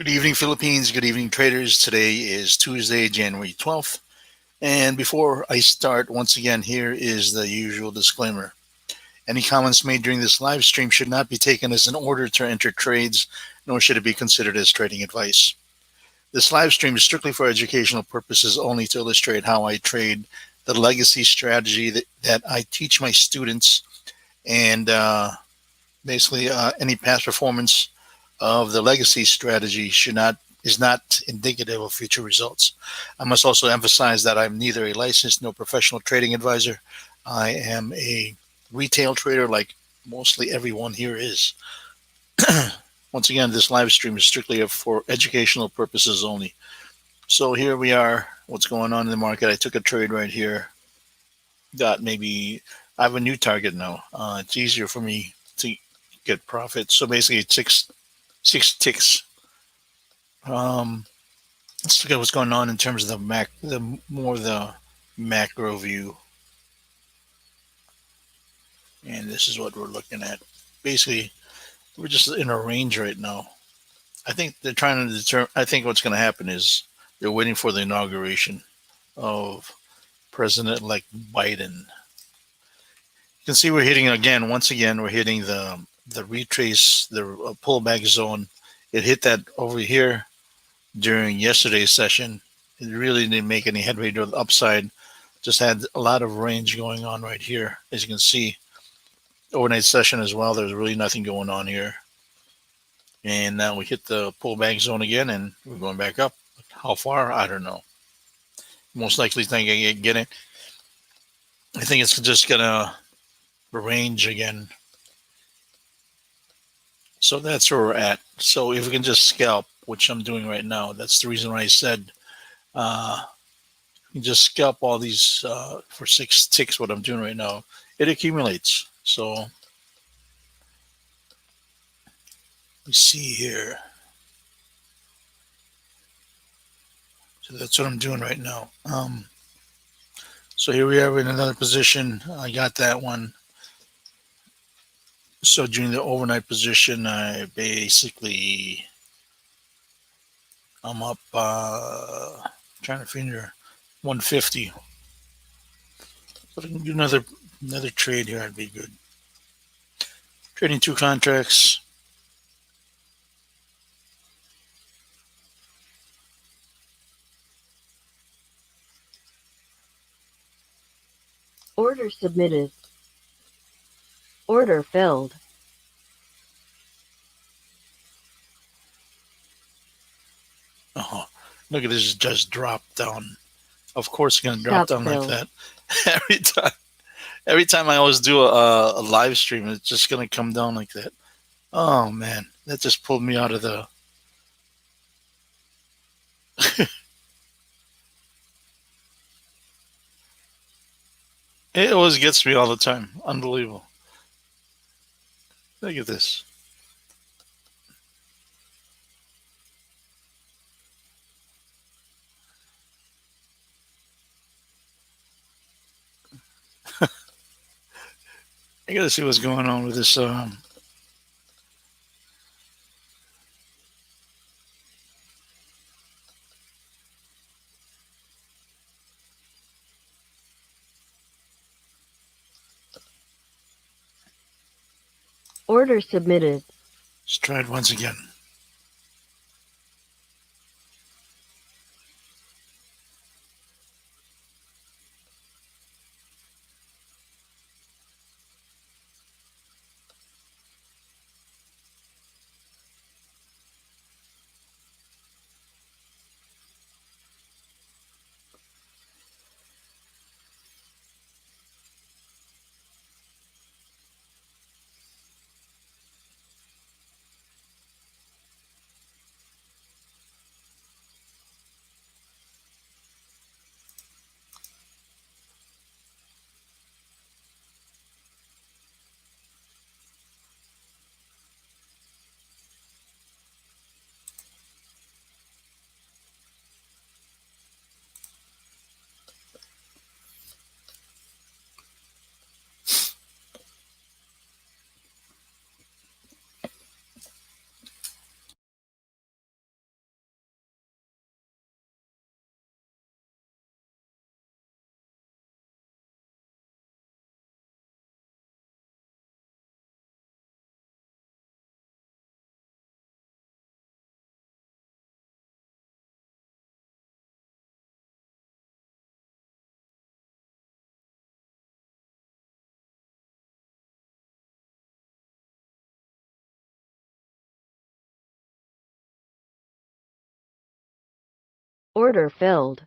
Good evening, Philippines. Good evening, traders. Today is Tuesday, January 12th. And before I start, once again, here is the usual disclaimer. Any comments made during this live stream should not be taken as an order to enter trades, nor should it be considered as trading advice. This live stream is strictly for educational purposes only to illustrate how I trade the legacy strategy that I teach my students, and basically any past performance of the legacy strategy should not is not indicative of future results. I must also emphasize that I'm neither a licensed nor professional trading advisor. I am a retail trader like mostly everyone here is. Once again, this live stream is strictly for educational purposes only. So here we are. What's going on in the market? I took a trade right here. Got maybe I have a new target now. It's easier for me to get profit. So basically, it's six ticks. Um, let's look at what's going on in terms of the macro view, and this is what we're looking at. Basically, we're just in a range right now. I think they're trying to determine. I think what's going to happen is they're waiting for the inauguration of President-elect Biden. You can see we're hitting again. Once again, we're hitting the retrace, the pullback zone. It hit that over here during yesterday's session. It really didn't make any headway to the upside. Just had a lot of range going on right here. As you can see, overnight session as well, there's really nothing going on here. And now we hit the pullback zone again, and we're going back up. How far? I don't know. Most likely think I get it. I think it's just gonna range again. So that's where we're at. So if we can just scalp, which I'm doing right now, that's the reason why I said you just scalp all these for 6 ticks. What I'm doing right now, it accumulates. So we see here. So that's what I'm doing right now. So here we are in another position. I got that one. So during the overnight position, I basically I'm up trying to figure 150. But I can do another trade here. I'd be good. Trading two contracts. Order submitted. Order filled. Oh, look at this! Just drop down. Of course, it's gonna drop Stop down like fill. that every time. Every time I always do a live stream, it's just gonna come down like that. Oh man, that just pulled me out of the. It always gets me all the time. Unbelievable. Look at this. I gotta see what's going on with this. Order submitted. Let's try it once again. Order filled.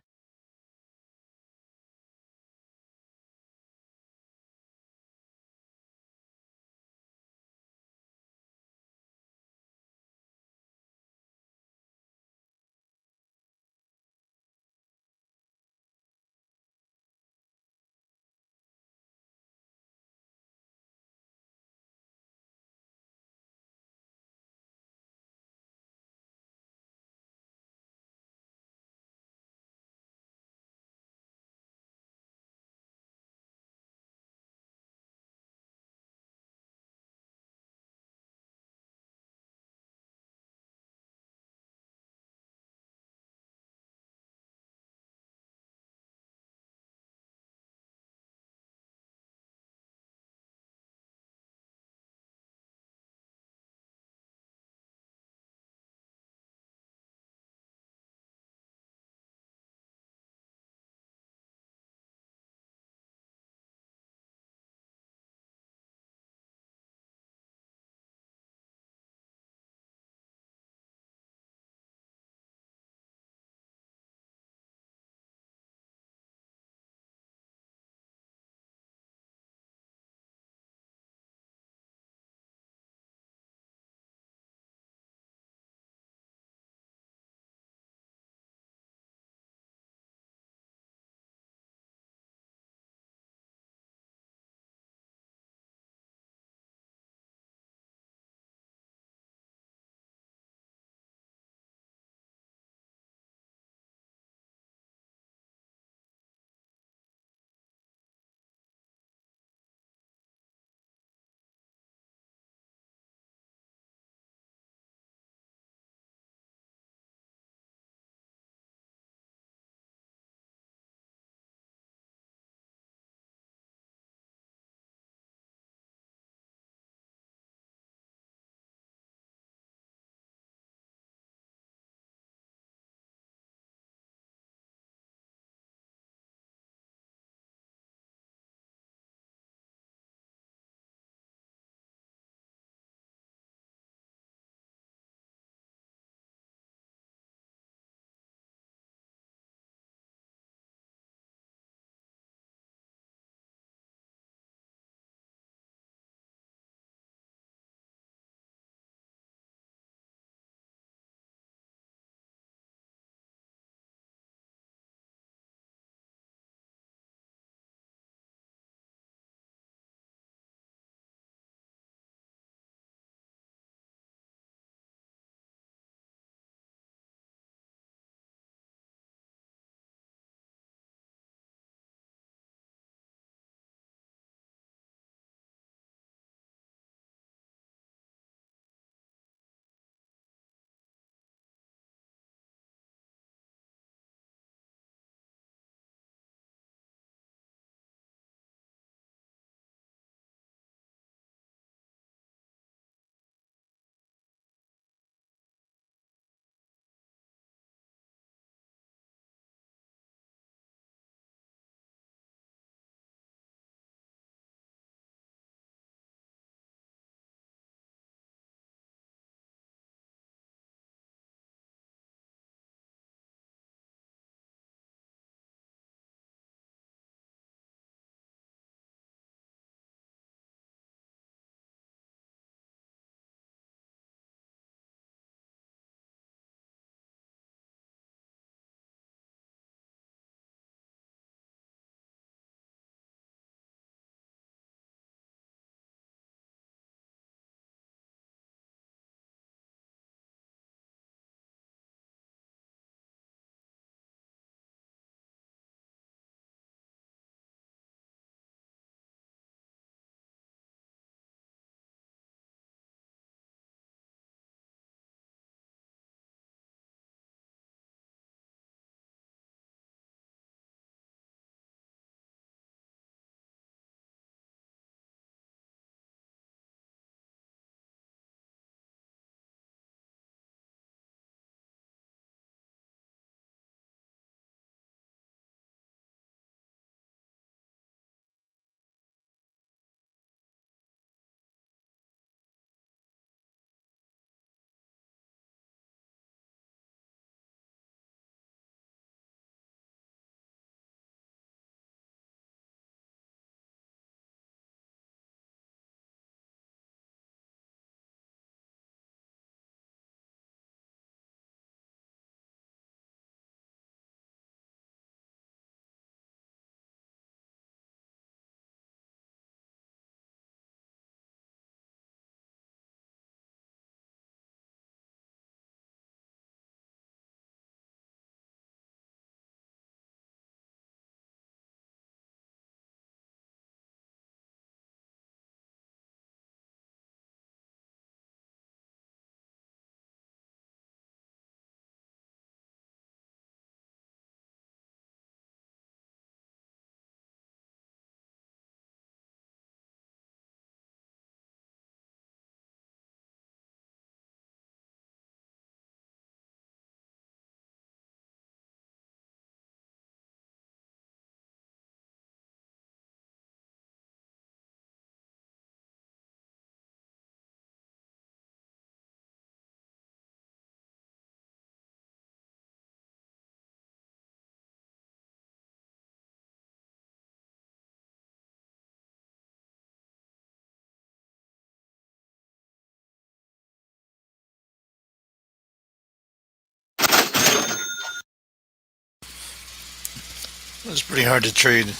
was pretty hard to trade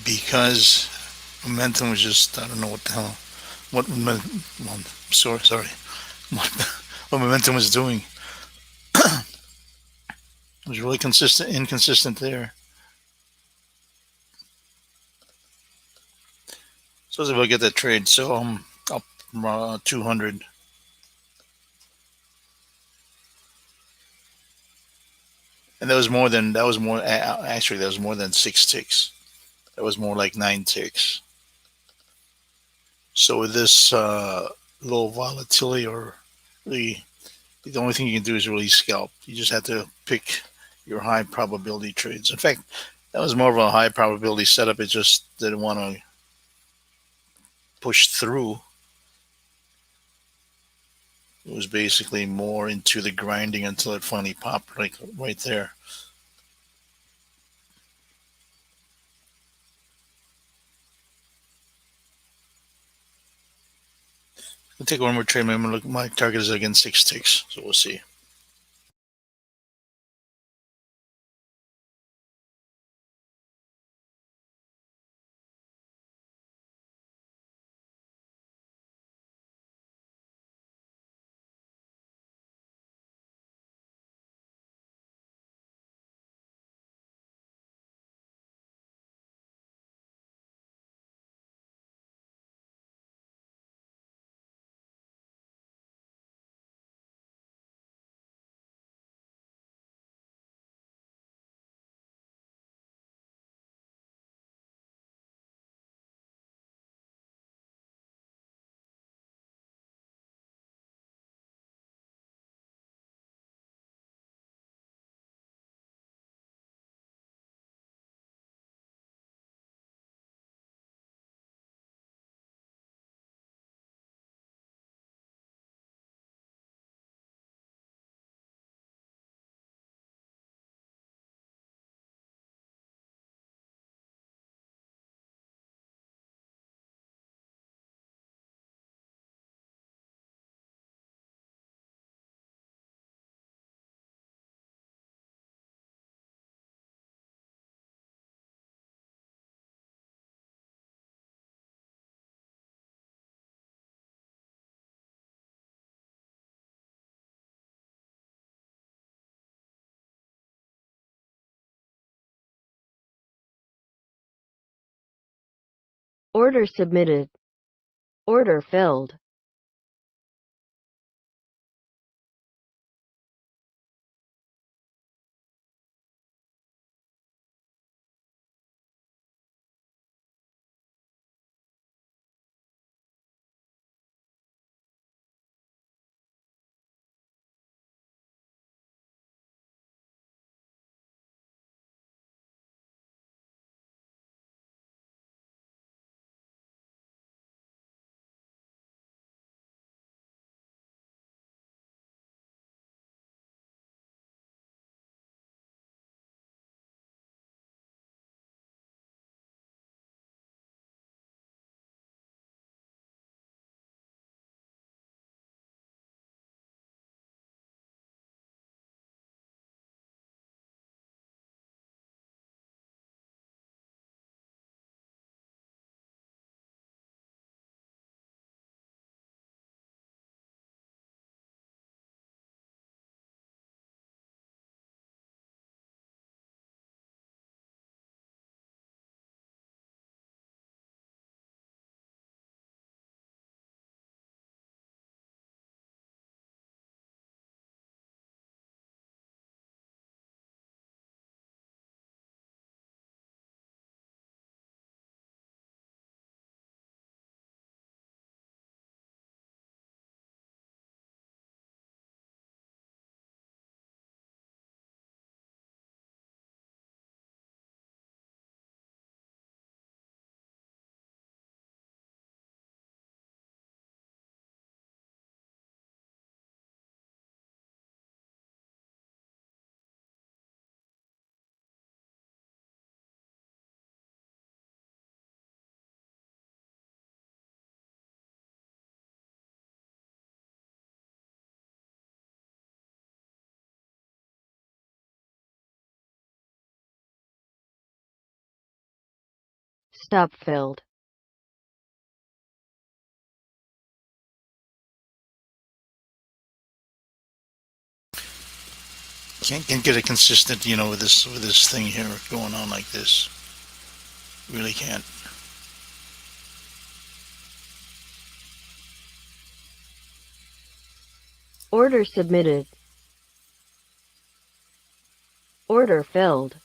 because momentum was just, I don't know what the hell, what, well, sorry, what, what momentum was doing. It was really inconsistent there. So if I get that trade, so I'm up 200. And actually that was more than 6 ticks. That was more like 9 ticks. So with this low volatility, or really, the only thing you can do is really scalp. You just have to pick your high probability trades. In fact, that was more of a high probability setup. It just didn't want to push through. It was basically more into the grinding until it finally popped, like right there. I'll take one more trade. My target is again 6 ticks, so we'll see. Order submitted. Order filled. Stop filled. Can't get a consistent, with this thing here going on like this. Really can't. Order submitted. Order filled.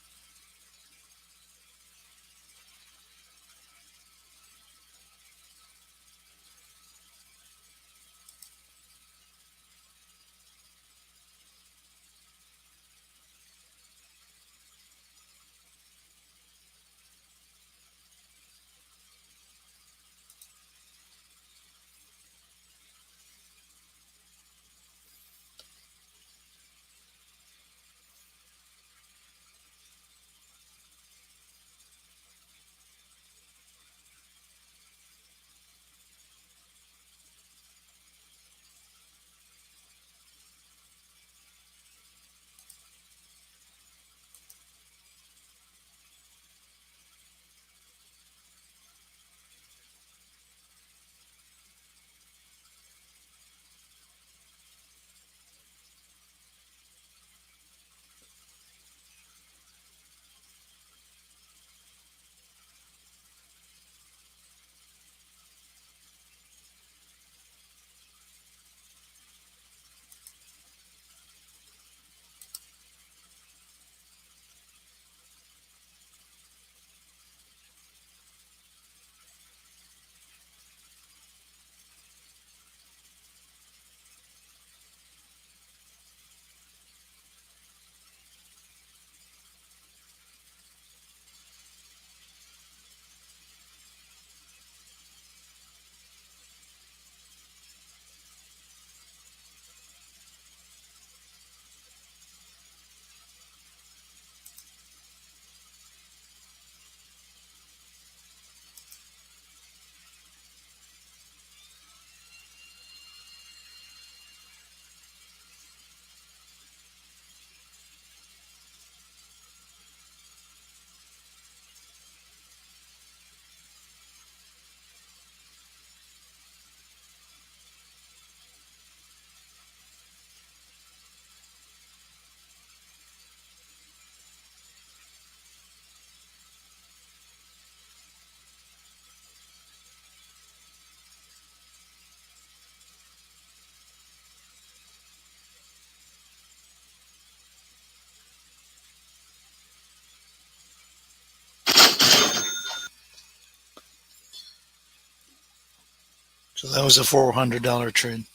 So that was a $400 trade.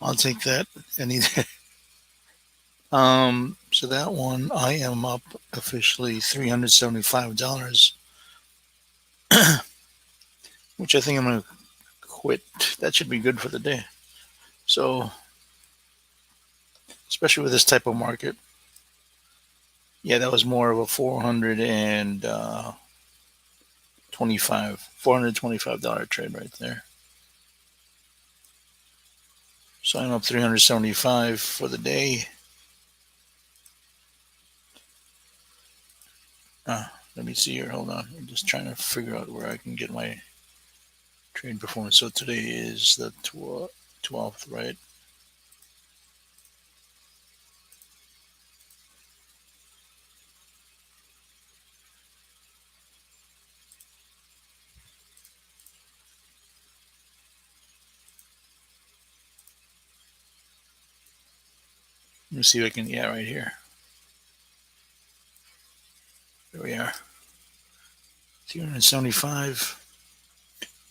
I'll take that any day. So that one I am up officially $375, which I think I'm gonna quit. That should be good for the day. So, especially with this type of market, yeah, that was more of a 425 $425 trade right there. So I'm up 375 for the day. Let me see here. Hold on. I'm just trying to figure out where I can get my trade performance. So today is the 12th, right? Let me see if I can. Yeah, right here. There we are. 375,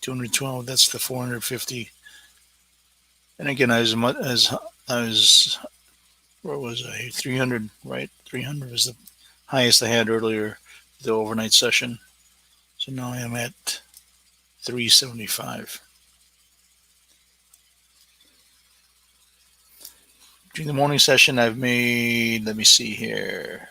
212. That's the 450. And again, I was where was I? 300, right? 300 was the highest I had earlier, the overnight session. So now I am at 375. During the morning session, I've made, let me see here,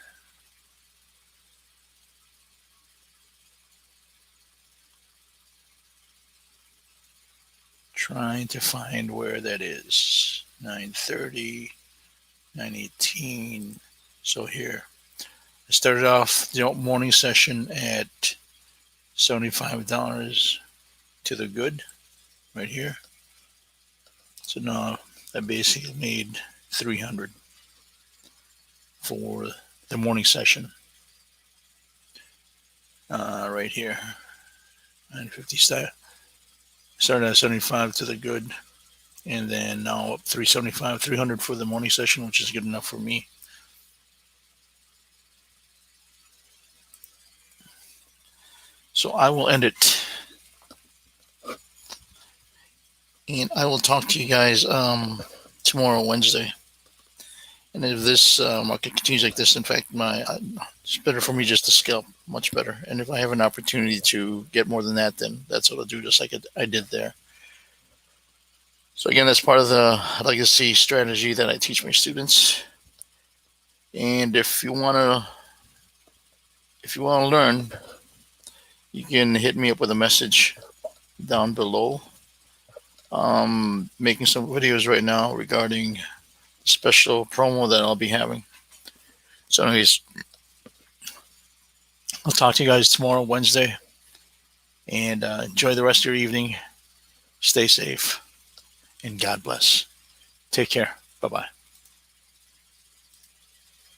trying to find where that is. 930, 918. So here, I started off the morning session at $75 to the good right here. So now I basically made 300 for the morning session. Right here, 950 style. Started at 75 to the good, and then now up 375, 300 for the morning session, which is good enough for me. So I will end it, and I will talk to you guys tomorrow, Wednesday. And if this market continues like this, in fact, it's better for me just to scalp, much better. And if I have an opportunity to get more than that, then that's what I'll do, just like I did there. So again, that's part of the legacy strategy that I teach my students. And if you want to learn, you can hit me up with a message down below. Making some videos right now regarding special promo that I'll be having. So anyways, I'll talk to you guys tomorrow, Wednesday, and enjoy the rest of your evening. Stay safe, and God bless. Take care. Bye-bye.